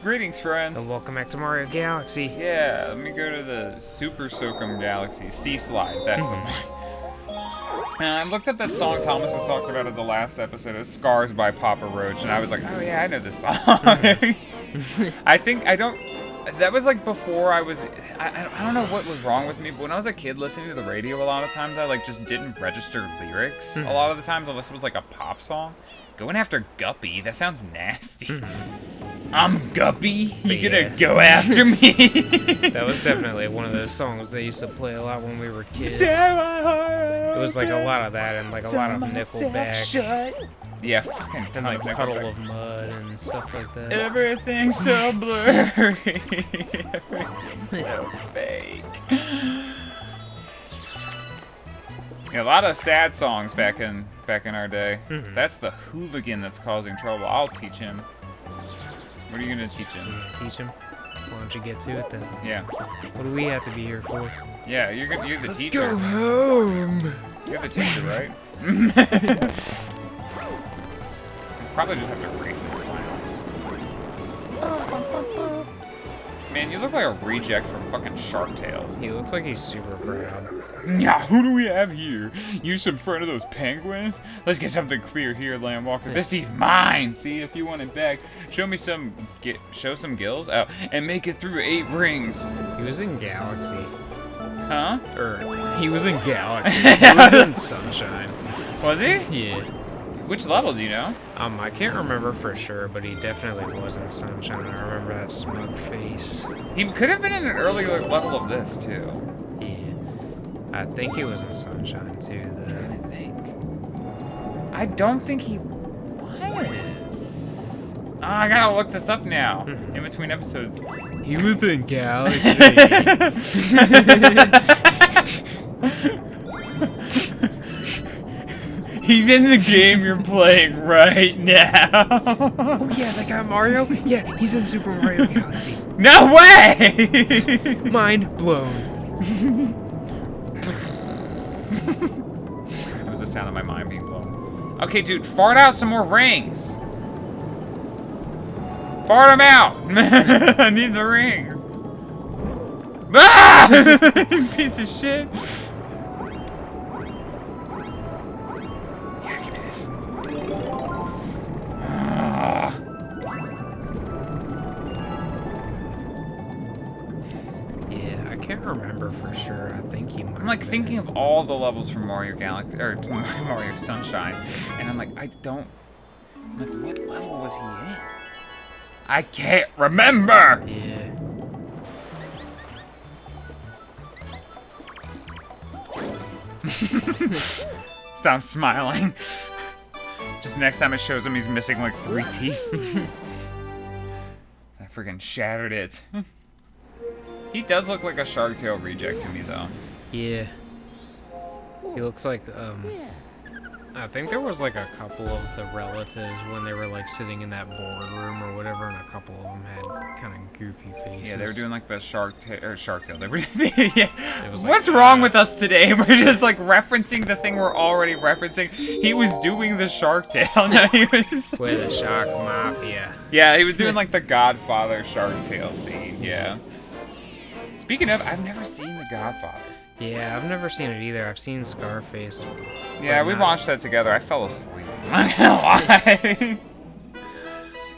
Greetings, friends. And welcome back to Mario Galaxy. Yeah, let me go to the Super Soakum Galaxy. Sea Slide, that's the one. I looked up that song Thomas was talking about in the last episode. It was Scars by Papa Roach, and I was like, oh yeah, I know this song. That was like before I don't know what was wrong with me, but when I was a kid listening to the radio a lot of times, I like just didn't register lyrics a lot of the times unless it was like a pop song. Going after Guppy, that sounds nasty. I'm Guppy, you gonna go after me? That was definitely one of those songs they used to play a lot when we were kids. It was like a lot of that and like a lot of Nickelback. Yeah, fucking And like Puddle of Mud and stuff like that. Everything's so blurry. Everything's so fake. Yeah, a lot of sad songs back in our day. That's the hooligan that's causing trouble. I'll teach him. What are you gonna teach him? Teach him? Why don't you get to it then? Yeah. What do we have to be here for? Yeah, you're the teacher. Let's go home! You're the teacher, right? Probably just have to race this clown. Man, you look like a reject from fucking Shark Tales. He looks like he's super proud. Yeah, who do we have here? You some friend of those penguins? Let's get something clear here, Landwalker. This is mine. See, if you want it back, show some gills. Oh, and make it through 8 rings. He was in Galaxy. Huh? He was in Galaxy. He was in Sunshine. Was he? Yeah. Which level do you know? I can't remember for sure, but he definitely was in Sunshine. I remember that smug face. He could have been in an earlier level of this, too. Yeah. I think he was in Sunshine, too, though. I don't think he was. Oh, I gotta look this up now. In between episodes. He was in Galaxy. He's in the game you're playing right now. Oh yeah, that guy Mario? Yeah, he's in Super Mario Galaxy. No way! Mind blown. That was the sound of my mind being blown. Okay, dude, fart out some more rings. Fart them out. I need the rings. Ah! Piece of shit. Yeah, I can't remember for sure. I think he might. I'm like thinking of all the levels from Mario Galaxy or Mario Sunshine, and I'm like, I'm like, what level was he in? I can't remember. Yeah. Stop smiling. Just next time it shows him he's missing like 3 teeth. I freaking shattered it. He does look like a Shark Tale reject to me, though. Yeah. He looks like, I think there was like a couple of the relatives when they were like sitting in that boardroom or whatever, and a couple of them had kind of goofy faces. Yeah, they were doing like the Shark Tale. They were, yeah. It was like, what's wrong with us today? We're just like referencing the thing we're already referencing. He was doing the Shark Tale. No, he was. With the Shark Mafia. Yeah, he was doing like the Godfather Shark Tale scene. Yeah. Speaking of, I've never seen The Godfather. Yeah, I've never seen it either. I've seen Scarface. Yeah, we watched that together. I fell asleep. I'm not gonna lie.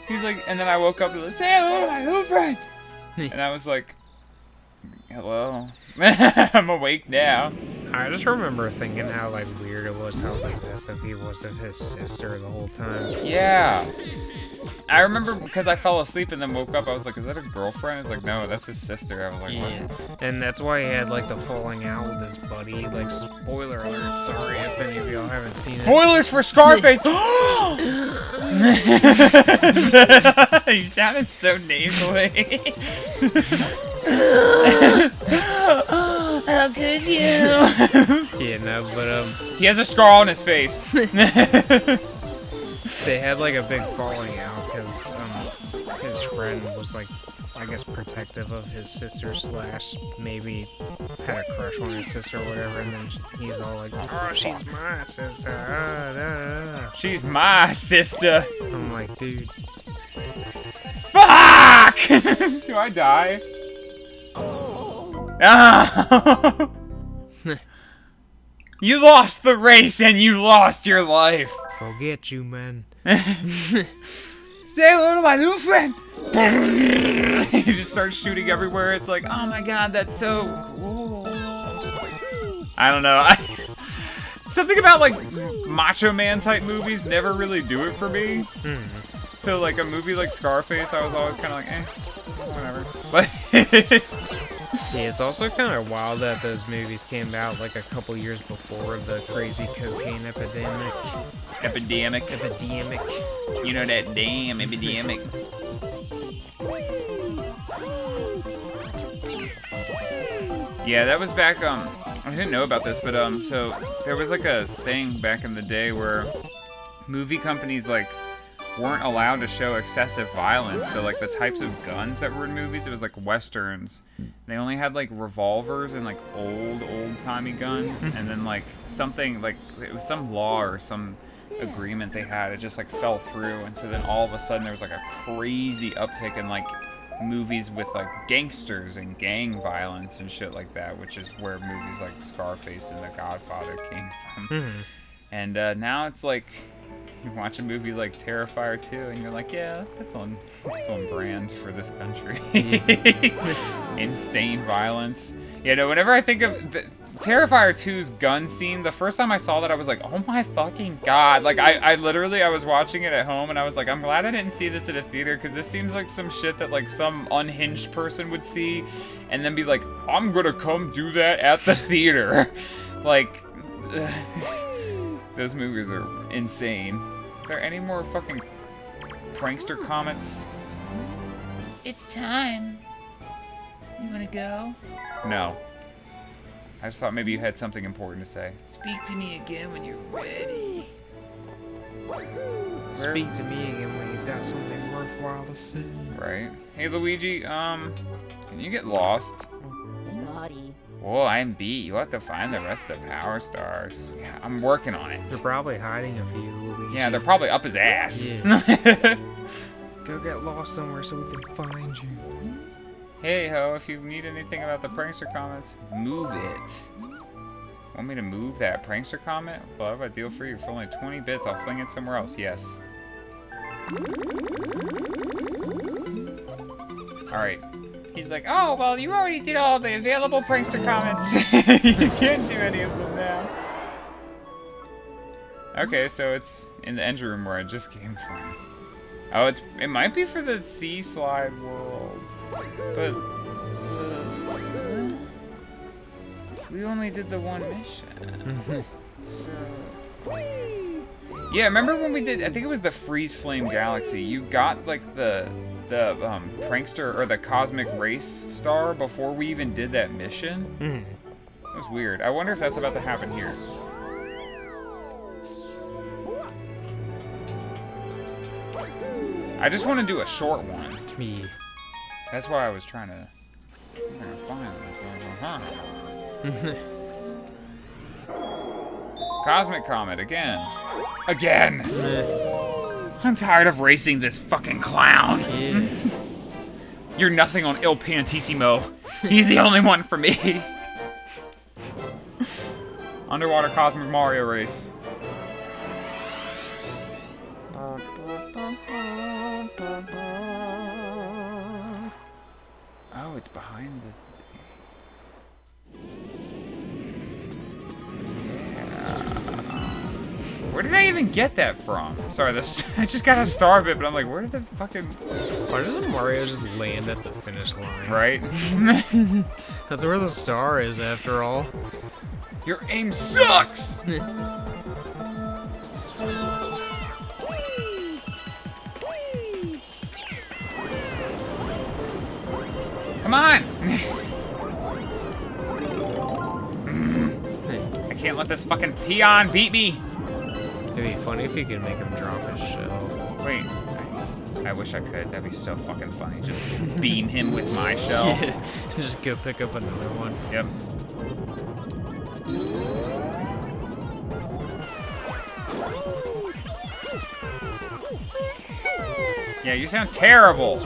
He's like, and then I woke up and like, say hello to my little friend. And I was like, hello. I'm awake now. I just remember thinking how like weird it was how possessive he was of his sister the whole time. Yeah. I remember because I fell asleep and then woke up, I was like, is that a girlfriend? It's like, no, that's his sister. I was like, Yeah, what? and that's why he had like the falling out with his buddy. Like, spoiler alert, sorry if any of y'all haven't seen it. Spoilers for Scarface! You sounded so nasally. How could you? Yeah, no, but He has a scar on his face. they had like a big falling out because his friend was like, I guess, protective of his sister / maybe had a crush on his sister or whatever, and then he's all like, oh, she's my sister. She's my sister. I'm like, dude. Fuck! Do I die? Ah! You lost the race and you lost your life. Forget you, man. Say hello to my new friend. He just starts shooting everywhere. It's like, oh my god, that's so cool. I don't know. Something about like Macho Man type movies never really do it for me. So like a movie like Scarface, I was always kind of like, whatever. But yeah, it's also kind of wild that those movies came out like a couple years before the crazy cocaine epidemic. Epidemic. You know that damn epidemic. Yeah, that was back, I didn't know about this, but, so there was like a thing back in the day where movie companies, like, weren't allowed to show excessive violence. So, like, the types of guns that were in movies, it was like westerns. They only had, like, revolvers and, like, old-timey guns. And then, like, something, like, it was some law or some agreement they had. It just, like, fell through. And so then all of a sudden there was, like, a crazy uptick in, like, movies with like gangsters and gang violence and shit like that, which is where movies like Scarface and The Godfather came from. And now it's like you watch a movie like Terrifier 2 and you're like, yeah, that's on brand for this country. Insane violence. You know, whenever I think of Terrifier 2's gun scene, the first time I saw that I was like, oh my fucking god. Like I literally was watching it at home and I was like, I'm glad I didn't see this at a theater, because this seems like some shit that like some unhinged person would see and then be like, I'm gonna come do that at the theater. Like those movies are insane. Are there any more fucking prankster comments? It's time. You wanna go? No. I just thought maybe you had something important to say. Speak to me again when you're ready. Speak to me again when you've got something worthwhile to say. Right. Hey Luigi, can you get lost? Naughty. Whoa, I'm beat. You'll have to find the rest of the Power Stars. Yeah, I'm working on it. They're probably hiding a few, Luigi. Yeah, they're probably up his ass. Yeah. Go get lost somewhere so we can find you. Hey ho, if you need anything about the prankster comments, move it. Want me to move that prankster comment? Well, I have a deal for you. For only 20 bits, I'll fling it somewhere else. Yes. Alright. He's like, oh, well, you already did all the available prankster comments. You can't do any of them now. Okay, so it's in the engine room where I just came from. Oh, it might be for the sea slide world. But we only did the one mission. So yeah, remember when we did, I think it was the Freeze Flame Galaxy, you got like the prankster or the cosmic race star before we even did that mission? It was weird. I wonder if that's about to happen here. I just want to do a short one. Me. That's why I was trying to find this. Cosmic Comet again. Again! I'm tired of racing this fucking clown. Yeah. You're nothing on Il Pantissimo. He's the only one for me. Underwater Cosmic Mario Race. Oh, it's behind the... Where did I even get that from? Sorry, I just got a star of it, but I'm like, where did the fucking... Why doesn't Mario just land at the finish line? Right? That's where the star is, after all. Your aim sucks! Come on! I can't let this fucking peon beat me! It'd be funny if you could make him drop his shell. Wait. I wish I could. That'd be so fucking funny. Just beam him with my shell. Yeah. Just go pick up another one. Yep. Yeah, you sound terrible.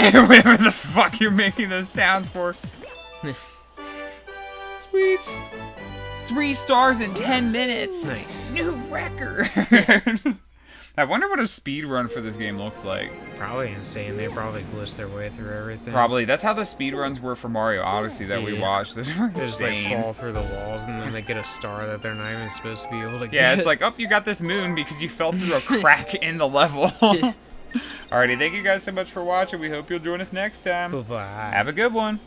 Whatever the fuck you're making those sounds for. Sweet. 3 stars in 10 minutes. Nice. New record. I wonder what a speed run for this game looks like. Probably insane. They probably glitched their way through everything. Probably. That's how the speed runs were for Mario Odyssey that we Yeah. watched. Those were They just like insane. fall through the walls and then they get a star that they're not even supposed to be able to get. Yeah, it's like, oh, you got this moon because you fell through a crack in the level. Alrighty, thank you guys so much for watching. We hope you'll join us next time. Bye-bye. Have a good one.